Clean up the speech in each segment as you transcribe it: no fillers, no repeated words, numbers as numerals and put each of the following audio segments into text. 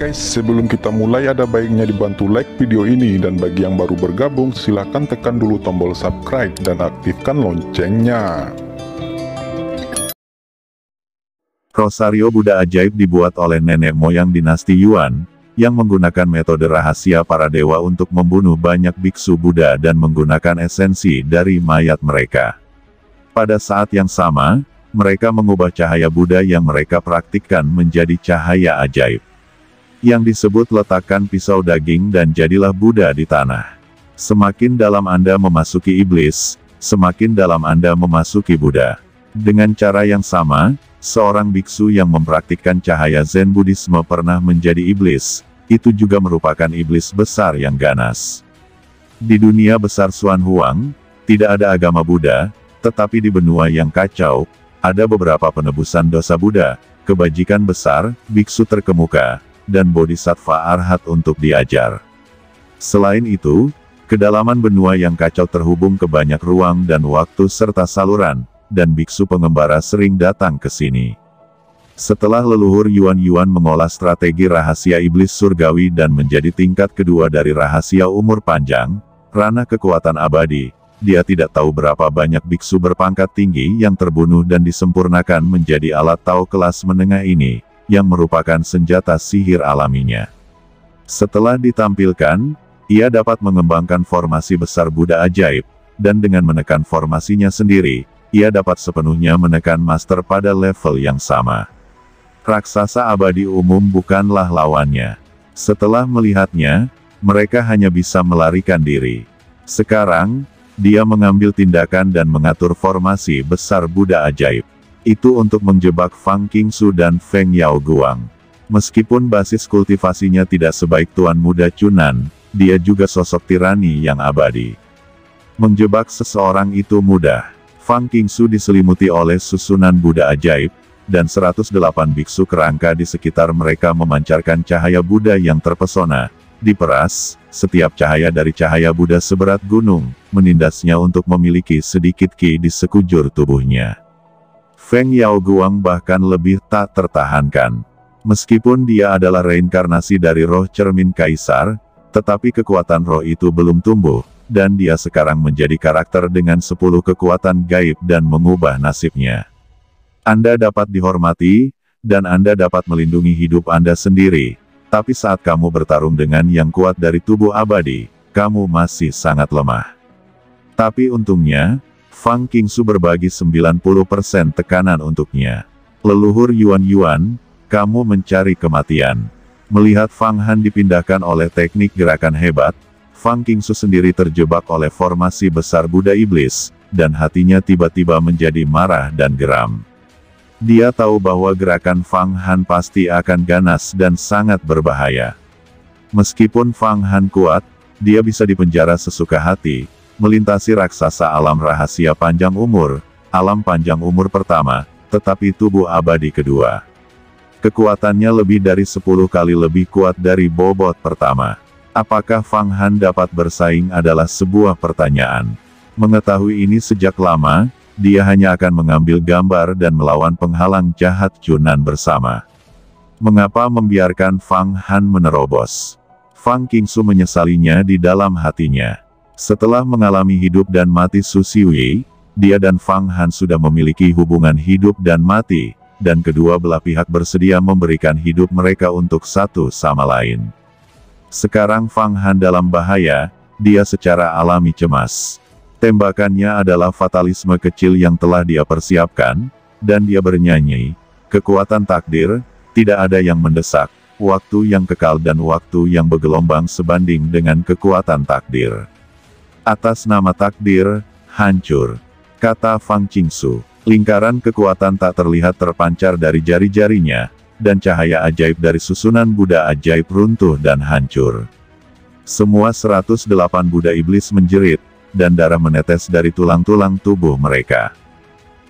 guys, sebelum kita mulai ada baiknya dibantu like video ini, dan bagi yang baru bergabung silahkan tekan dulu tombol subscribe dan aktifkan loncengnya. Rosario Buddha ajaib dibuat oleh nenek moyang dinasti Yuan, yang menggunakan metode rahasia para dewa untuk membunuh banyak biksu Buddha dan menggunakan esensi dari mayat mereka. Pada saat yang sama, mereka mengubah cahaya Buddha yang mereka praktikkan menjadi cahaya ajaib. Yang disebut letakkan pisau daging dan jadilah Buddha di tanah. Semakin dalam Anda memasuki iblis, semakin dalam Anda memasuki Buddha. Dengan cara yang sama, seorang biksu yang mempraktikkan cahaya Zen Buddhisme pernah menjadi iblis, itu juga merupakan iblis besar yang ganas. Di dunia besar Xuan Huang, tidak ada agama Buddha, tetapi di benua yang kacau, ada beberapa penebusan dosa Buddha, kebajikan besar, biksu terkemuka, dan bodhisattva arhat untuk diajar. Selain itu, kedalaman benua yang kacau terhubung ke banyak ruang dan waktu serta saluran, dan biksu pengembara sering datang ke sini. Setelah leluhur Yuan mengolah strategi rahasia iblis surgawi dan menjadi tingkat kedua dari rahasia umur panjang, ranah kekuatan abadi, dia tidak tahu berapa banyak biksu berpangkat tinggi yang terbunuh dan disempurnakan menjadi alat Tao kelas menengah ini, yang merupakan senjata sihir alaminya. Setelah ditampilkan, ia dapat mengembangkan formasi besar Buddha ajaib, dan dengan menekan formasinya sendiri, ia dapat sepenuhnya menekan master pada level yang sama. Raksasa abadi umum bukanlah lawannya. Setelah melihatnya, mereka hanya bisa melarikan diri. Sekarang, dia mengambil tindakan dan mengatur formasi besar Buddha ajaib. Itu untuk menjebak Fang Qingsu dan Feng Yaoguang. Meskipun basis kultivasinya tidak sebaik Tuan Muda Chunan, dia juga sosok tirani yang abadi. Menjebak seseorang itu mudah. Fang Qingsu diselimuti oleh susunan Buddha ajaib, dan 108 biksu kerangka di sekitar mereka memancarkan cahaya Buddha yang terpesona. Diperas, setiap cahaya dari cahaya Buddha seberat gunung, menindasnya untuk memiliki sedikit ki di sekujur tubuhnya. Feng Yaoguang bahkan lebih tak tertahankan. Meskipun dia adalah reinkarnasi dari roh cermin kaisar, tetapi kekuatan roh itu belum tumbuh, dan dia sekarang menjadi karakter dengan 10 kekuatan gaib dan mengubah nasibnya. Anda dapat dihormati, dan Anda dapat melindungi hidup Anda sendiri, tapi saat kamu bertarung dengan yang kuat dari tubuh abadi, kamu masih sangat lemah. Tapi untungnya, Fang Qingsu berbagi 90% tekanan untuknya. Leluhur Yuan, kamu mencari kematian. Melihat Fang Han dipindahkan oleh teknik gerakan hebat, Fang Qingsu sendiri terjebak oleh formasi besar Buddha Iblis, dan hatinya tiba-tiba menjadi marah dan geram. Dia tahu bahwa gerakan Fang Han pasti akan ganas dan sangat berbahaya. Meskipun Fang Han kuat, dia bisa dipenjara sesuka hati, melintasi raksasa alam rahasia panjang umur, alam panjang umur pertama, tetapi tubuh abadi kedua. Kekuatannya lebih dari 10 kali lebih kuat dari bobot pertama. Apakah Fang Han dapat bersaing adalah sebuah pertanyaan. Mengetahui ini sejak lama, dia hanya akan mengambil gambar dan melawan penghalang jahat Chunan bersama. Mengapa membiarkan Fang Han menerobos? Fang Qingsu menyesalinya di dalam hatinya. Setelah mengalami hidup dan mati Su Xiwei, dia dan Fang Han sudah memiliki hubungan hidup dan mati, dan kedua belah pihak bersedia memberikan hidup mereka untuk satu sama lain. Sekarang Fang Han dalam bahaya, dia secara alami cemas. Tembakannya adalah fatalisme kecil yang telah dia persiapkan, dan dia bernyanyi, kekuatan takdir, tidak ada yang mendesak, waktu yang kekal dan waktu yang bergelombang sebanding dengan kekuatan takdir. Atas nama takdir, hancur. Kata Fang Qingsu. Lingkaran kekuatan tak terlihat terpancar dari jari-jarinya, dan cahaya ajaib dari susunan Buddha ajaib runtuh dan hancur. Semua 108 Buddha iblis menjerit, dan darah menetes dari tulang-tulang tubuh mereka.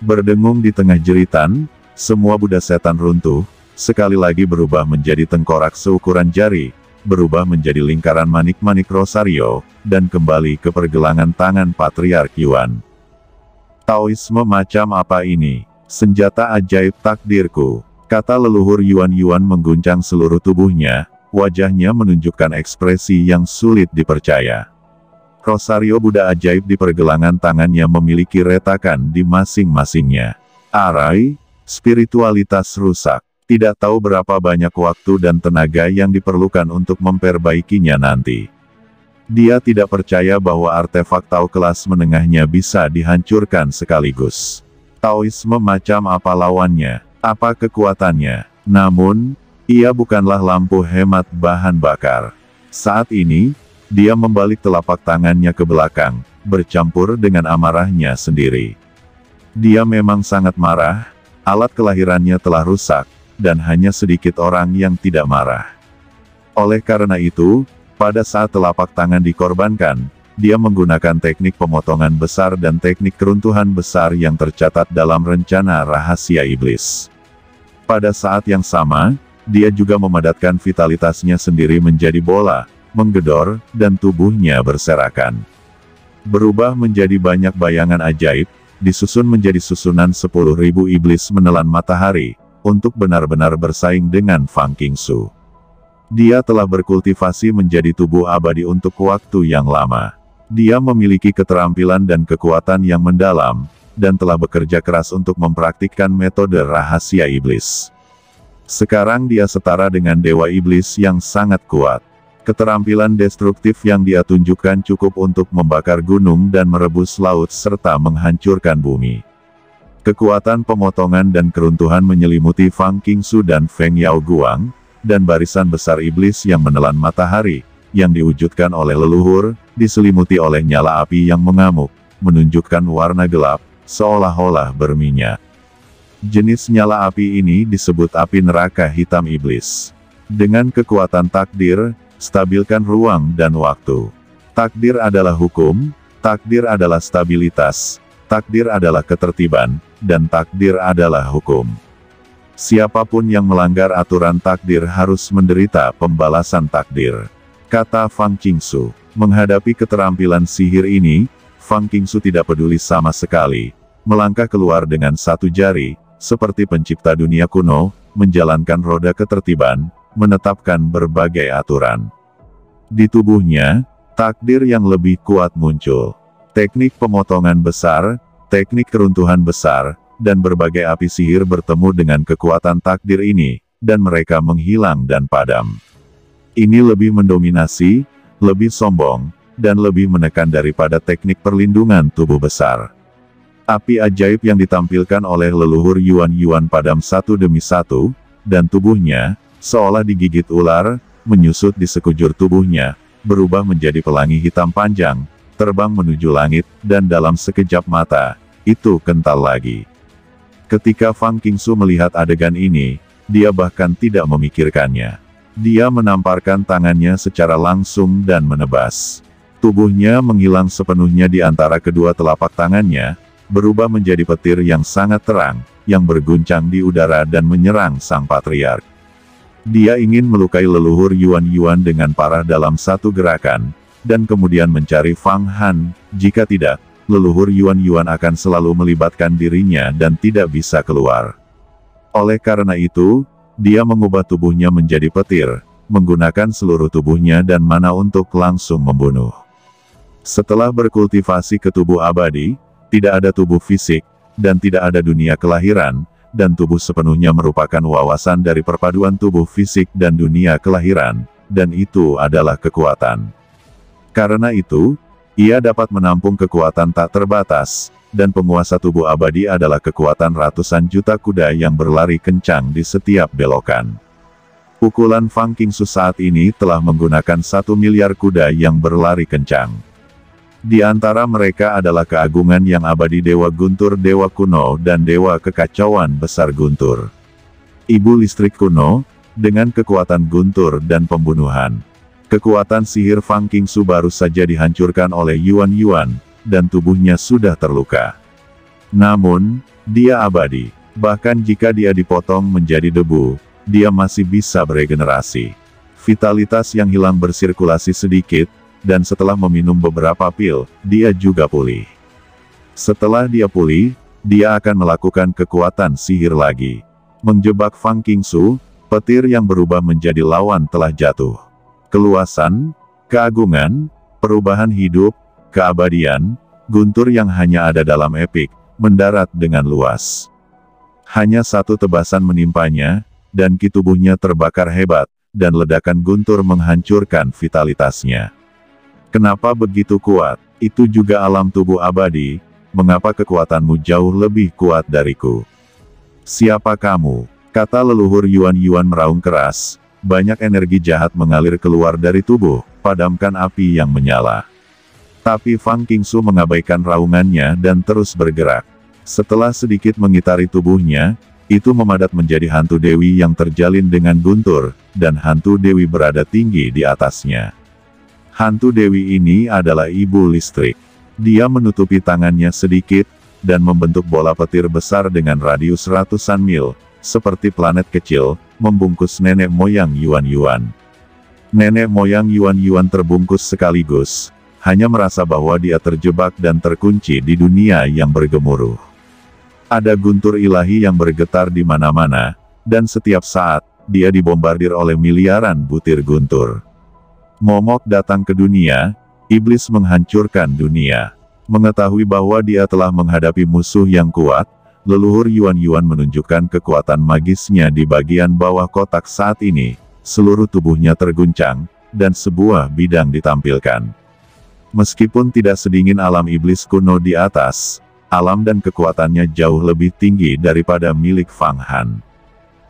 Berdengung di tengah jeritan, semua Buddha setan runtuh, sekali lagi berubah menjadi tengkorak seukuran jari, berubah menjadi lingkaran manik-manik Rosario, dan kembali ke pergelangan tangan Patriark Yuan. Taoisme macam apa ini? Senjata ajaib takdirku, kata leluhur Yuan mengguncang seluruh tubuhnya, Wajahnya menunjukkan ekspresi yang sulit dipercaya. Rosario Buddha ajaib di pergelangan tangannya memiliki retakan di masing-masingnya. Arai, spiritualitas rusak. Tidak tahu berapa banyak waktu dan tenaga yang diperlukan untuk memperbaikinya nanti. Dia tidak percaya bahwa artefak Tao kelas menengahnya bisa dihancurkan sekaligus. Taoisme macam apa lawannya? Apa kekuatannya? Namun, ia bukanlah lampu hemat bahan bakar. Saat ini, dia membalik telapak tangannya ke belakang, bercampur dengan amarahnya sendiri. Dia memang sangat marah, alat kelahirannya telah rusak, dan hanya sedikit orang yang tidak marah. Oleh karena itu, pada saat telapak tangan dikorbankan, dia menggunakan teknik pemotongan besar dan teknik keruntuhan besar yang tercatat dalam rencana rahasia iblis. Pada saat yang sama, dia juga memadatkan vitalitasnya sendiri menjadi bola, menggedor, dan tubuhnya berserakan. Berubah menjadi banyak bayangan ajaib, disusun menjadi susunan 10.000 iblis menelan matahari, untuk benar-benar bersaing dengan Fang Qingsu. Dia telah berkultivasi menjadi tubuh abadi untuk waktu yang lama. Dia memiliki keterampilan dan kekuatan yang mendalam, dan telah bekerja keras untuk mempraktikkan metode rahasia iblis. Sekarang dia setara dengan dewa iblis yang sangat kuat. Keterampilan destruktif yang dia tunjukkan cukup untuk membakar gunung dan merebus laut serta menghancurkan bumi. Kekuatan pemotongan dan keruntuhan menyelimuti Fang Qingsu dan Feng Yao Guang, dan barisan besar iblis yang menelan matahari, yang diwujudkan oleh leluhur, diselimuti oleh nyala api yang mengamuk, menunjukkan warna gelap, seolah-olah berminyak. Jenis nyala api ini disebut api neraka hitam iblis. Dengan kekuatan takdir, stabilkan ruang dan waktu. Takdir adalah hukum, takdir adalah stabilitas, takdir adalah ketertiban, dan takdir adalah hukum. Siapapun yang melanggar aturan takdir harus menderita pembalasan takdir. Kata Fang Qingsu. Menghadapi keterampilan sihir ini, Fang Qingsu tidak peduli sama sekali. Melangkah keluar dengan satu jari, seperti pencipta dunia kuno, menjalankan roda ketertiban, menetapkan berbagai aturan. Di tubuhnya, takdir yang lebih kuat muncul. Teknik pemotongan besar, teknik keruntuhan besar, dan berbagai api sihir bertemu dengan kekuatan takdir ini, dan mereka menghilang dan padam. Ini lebih mendominasi, lebih sombong, dan lebih menekan daripada teknik perlindungan tubuh besar. Api ajaib yang ditampilkan oleh leluhur Yuan padam satu demi satu, dan tubuhnya, seolah digigit ular, menyusut di sekujur tubuhnya, berubah menjadi pelangi hitam panjang, terbang menuju langit, dan dalam sekejap mata, itu kental lagi. Ketika Fang Qingsu melihat adegan ini, dia bahkan tidak memikirkannya. Dia menamparkan tangannya secara langsung dan menebas. Tubuhnya menghilang sepenuhnya di antara kedua telapak tangannya, berubah menjadi petir yang sangat terang, yang berguncang di udara dan menyerang sang patriark. Dia ingin melukai leluhur Yuan dengan parah dalam satu gerakan, dan kemudian mencari Fang Han. Jika tidak, leluhur Yuan akan selalu melibatkan dirinya dan tidak bisa keluar. Oleh karena itu, dia mengubah tubuhnya menjadi petir, menggunakan seluruh tubuhnya dan mana untuk langsung membunuh. Setelah berkultivasi ke tubuh abadi, tidak ada tubuh fisik, dan tidak ada dunia kelahiran, dan tubuh sepenuhnya merupakan wawasan dari perpaduan tubuh fisik dan dunia kelahiran, dan itu adalah kekuatan. Karena itu, ia dapat menampung kekuatan tak terbatas, dan penguasa tubuh abadi adalah kekuatan ratusan juta kuda yang berlari kencang di setiap belokan. Pukulan Fang Qingsu saat ini telah menggunakan 1 miliar kuda yang berlari kencang. Di antara mereka adalah keagungan yang abadi Dewa Guntur Dewa Kuno dan Dewa Kekacauan Besar Guntur. Ibu listrik kuno, dengan kekuatan guntur dan pembunuhan. Kekuatan sihir Fang Qingsu baru saja dihancurkan oleh Yuan, dan tubuhnya sudah terluka. Namun, dia abadi. Bahkan jika dia dipotong menjadi debu, dia masih bisa beregenerasi. Vitalitas yang hilang bersirkulasi sedikit, dan setelah meminum beberapa pil, dia juga pulih. Setelah dia pulih, dia akan melakukan kekuatan sihir lagi. Menjebak Fang Qingsu, Petir yang berubah menjadi lawan telah jatuh. Keluasan, keagungan, perubahan hidup, keabadian, guntur yang hanya ada dalam epik, mendarat dengan luas. Hanya satu tebasan menimpanya, dan ki tubuhnya terbakar hebat, dan ledakan guntur menghancurkan vitalitasnya. Kenapa begitu kuat? Itu juga alam tubuh abadi, mengapa kekuatanmu jauh lebih kuat dariku? Siapa kamu? Kata leluhur Yuan meraung keras, banyak energi jahat mengalir keluar dari tubuh, padamkan api yang menyala. Tapi Fang Qingsu mengabaikan raungannya dan terus bergerak. Setelah sedikit mengitari tubuhnya, itu memadat menjadi hantu dewi yang terjalin dengan guntur, dan hantu dewi berada tinggi di atasnya. Hantu dewi ini adalah ibu listrik. Dia menutupi tangannya sedikit, dan membentuk bola petir besar dengan radius ratusan mil, seperti planet kecil, membungkus nenek moyang Yuan. Nenek moyang Yuan terbungkus sekaligus, hanya merasa bahwa dia terjebak dan terkunci di dunia yang bergemuruh. Ada guntur ilahi yang bergetar di mana-mana, dan setiap saat, dia dibombardir oleh miliaran butir guntur. Momok datang ke dunia, iblis menghancurkan dunia. Mengetahui bahwa dia telah menghadapi musuh yang kuat, leluhur Yuan menunjukkan kekuatan magisnya di bagian bawah kotak saat ini, seluruh tubuhnya terguncang, dan sebuah bidang ditampilkan. Meskipun tidak sedingin alam iblis kuno di atas, alam dan kekuatannya jauh lebih tinggi daripada milik Fang Han.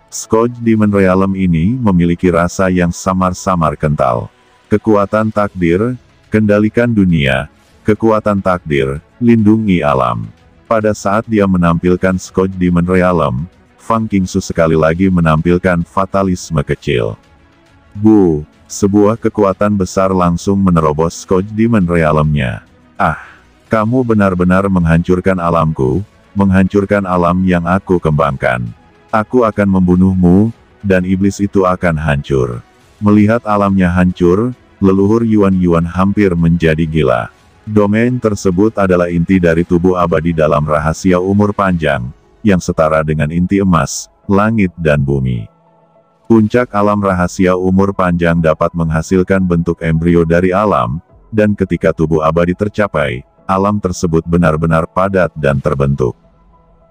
Scourge Demon Realm ini memiliki rasa yang samar-samar kental. Kekuatan takdir, kendalikan dunia, kekuatan takdir, lindungi alam. Pada saat dia menampilkan Scourge Demon Realm, Fang Qingsu sekali lagi menampilkan fatalisme kecil. Bu, sebuah kekuatan besar langsung menerobos Scourge Demon Realm-nya. Ah, kamu benar-benar menghancurkan alamku, menghancurkan alam yang aku kembangkan. Aku akan membunuhmu, dan iblis itu akan hancur. Melihat alamnya hancur, leluhur Yuan hampir menjadi gila. Domain tersebut adalah inti dari tubuh abadi dalam rahasia umur panjang, yang setara dengan inti emas, langit dan bumi. Puncak alam rahasia umur panjang dapat menghasilkan bentuk embrio dari alam, dan ketika tubuh abadi tercapai, alam tersebut benar-benar padat dan terbentuk.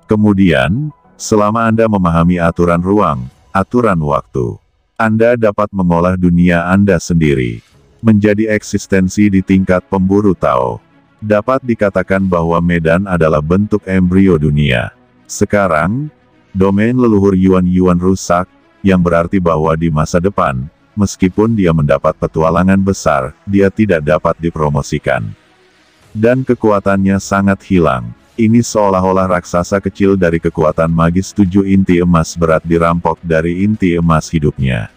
Kemudian, selama Anda memahami aturan ruang, aturan waktu, Anda dapat mengolah dunia Anda sendiri. Menjadi eksistensi di tingkat pemburu Tao. Dapat dikatakan bahwa medan adalah bentuk embrio dunia. Sekarang, domain leluhur Yuan rusak, yang berarti bahwa di masa depan, meskipun dia mendapat petualangan besar, dia tidak dapat dipromosikan. Dan kekuatannya sangat hilang. Ini seolah-olah raksasa kecil dari kekuatan magis 7 inti emas berat dirampok dari inti emas hidupnya.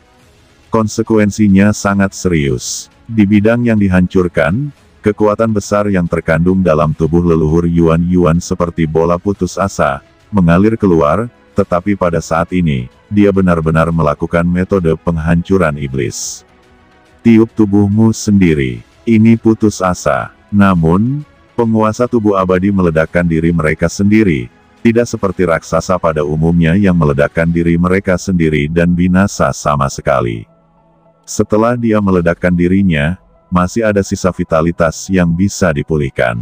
Konsekuensinya sangat serius. Di bidang yang dihancurkan, kekuatan besar yang terkandung dalam tubuh leluhur Yuan seperti bola putus asa, mengalir keluar, tetapi pada saat ini, dia benar-benar melakukan metode penghancuran iblis. Tiup tubuhmu sendiri, ini putus asa. Namun, penguasa tubuh abadi meledakkan diri mereka sendiri, tidak seperti raksasa pada umumnya yang meledakkan diri mereka sendiri dan binasa sama sekali. Setelah dia meledakkan dirinya, masih ada sisa vitalitas yang bisa dipulihkan.